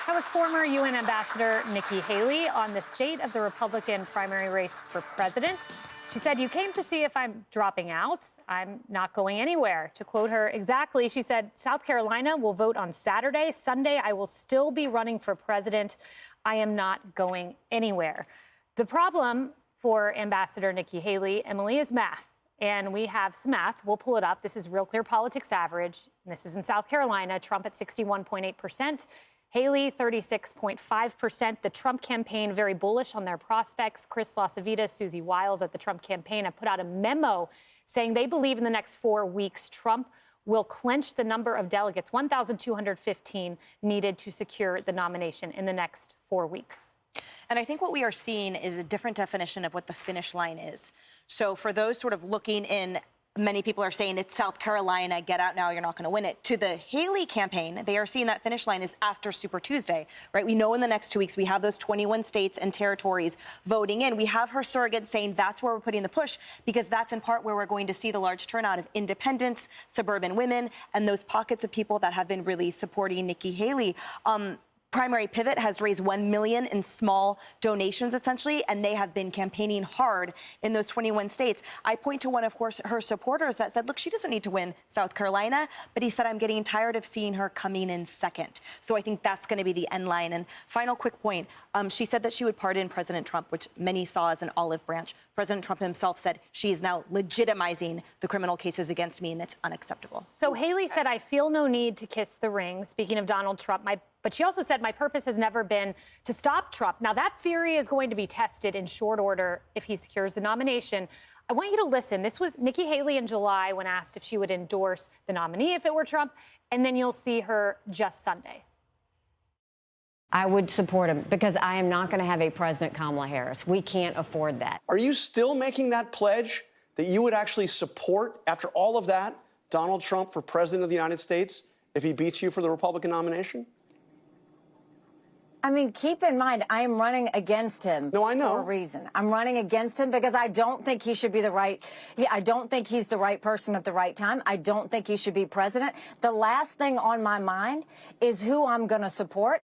That was former UN Ambassador Nikki Haley on the state of the Republican primary race for president. She said, "You came to see if I'm dropping out. I'm not going anywhere." To quote her exactly, she said, "South Carolina will vote on Saturday. Sunday, I will still be running for president. I am not going anywhere." The problem for Ambassador Nikki Haley, Emily, is math. And we have some math. We'll pull it up. This is Real Clear Politics average. And this is in South Carolina. Trump at 61.8%. Haley, 36.5%. The Trump campaign very bullish on their prospects. Chris LaCivita, Susie Wiles at the Trump campaign have put out a memo saying they believe in the next 4 weeks Trump will clinch the number of delegates, 1,215, needed to secure the nomination in the next 4 weeks. And I think what we are seeing is a different definition of what the finish line is. So for those sort of looking in, many people are saying it's South Carolina, get out now, you're not going to win it. To the Haley campaign, they are seeing that finish line is after Super Tuesday, right? We know in the next 2 weeks we have those 21 states and territories voting in. We have her surrogate saying that's where we're putting the push, because that's in part where we're going to see the large turnout of independents, suburban women, and those pockets of people that have been really supporting Nikki Haley. Primary Pivot has raised $1 million in small donations, essentially, and they have been campaigning hard in those 21 states. I point to one of her supporters that said, look, she doesn't need to win South Carolina, but he said, I'm getting tired of seeing her coming in second. So I think that's going to be the end line. And final quick point, she said that she would pardon President Trump, which many saw as an olive branch. President Trump himself said she is now legitimizing the criminal cases against me, and it's unacceptable. So Haley said, I feel no need to kiss the ring, speaking of Donald Trump. But she also said, my purpose has never been to stop Trump. Now, that theory is going to be tested in short order if he secures the nomination. I want you to listen. This was Nikki Haley in July when asked if she would endorse the nominee if it were Trump. And then you'll see her just Sunday. I would support him because I am not going to have a President Kamala Harris. We can't afford that. Are you still making that pledge that you would actually support, after all of that, Donald Trump for President of the United States if he beats you for the Republican nomination? I mean, keep in mind, I am running against him. No, I know. For a reason. I'm running against him because I don't think he should be I don't think he's the right person at the right time. I don't think he should be president. The last thing on my mind is who I'm going to support.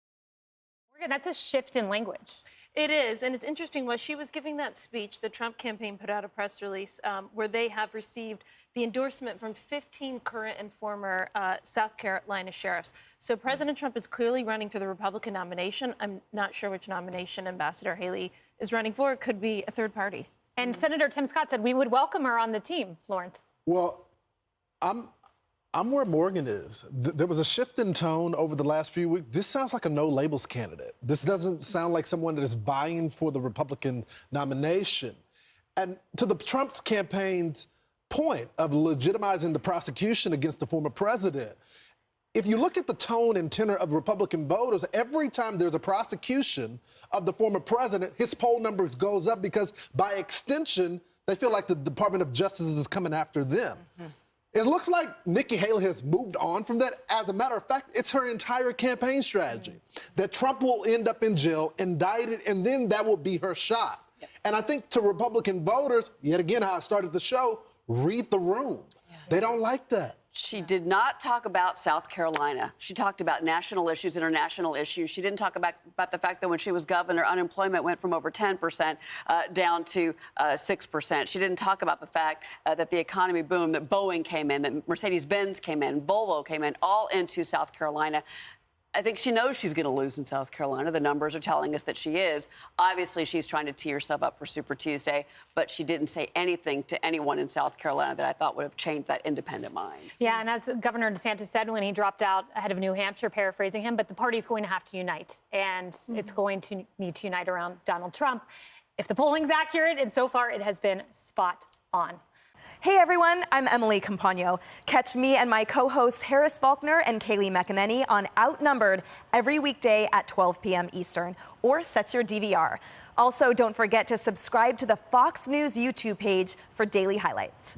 That's a shift in language. It is, and it's interesting. While she was giving that speech, the Trump campaign put out a press release where they have received the endorsement from 15 current and former South Carolina sheriffs. So President Trump is clearly running for the Republican nomination. I'm not sure which nomination Ambassador Haley is running for. It could be a third party. And Senator Tim Scott said we would welcome her on the team, Lawrence. Well, I'm where Morgan is. There was a shift in tone over the last few weeks. This sounds like a no-labels candidate. This doesn't sound like someone that is vying for the Republican nomination. And to the Trump's campaign's point of legitimizing the prosecution against the former president, if you look at the tone and tenor of Republican voters, every time there's a prosecution of the former president, his poll numbers goes up because, by extension, they feel like the Department of Justice is coming after them. Mm-hmm. It looks like Nikki Haley has moved on from that. As a matter of fact, it's her entire campaign strategy that Trump will end up in jail, indicted, and then that will be her shot. Yep. And I think to Republican voters, yet again, how I started the show, read the room. Yeah. They don't like that. She did not talk about South Carolina. She talked about national issues, international issues. She didn't talk about the fact that when she was governor, unemployment went from over 10% down to 6%. She didn't talk about the fact that the economy boomed, that Boeing came in, that Mercedes-Benz came in, Volvo came in, all into South Carolina. I think she knows she's going to lose in South Carolina. The numbers are telling us that she is. Obviously, she's trying to tee herself up for Super Tuesday, but she didn't say anything to anyone in South Carolina that I thought would have changed that independent mind. Yeah, and as Governor DeSantis said when he dropped out ahead of New Hampshire, paraphrasing him, but the party's going to have to unite, and it's going to need to unite around Donald Trump. If the polling's accurate, and so far it has been spot on. Hey everyone, I'm Emily Campagno. Catch me and my co-hosts Harris Faulkner and Kaylee McEnany on Outnumbered every weekday at 12 p.m. Eastern, or set your DVR. Also, don't forget to subscribe to the Fox News YouTube page for daily highlights.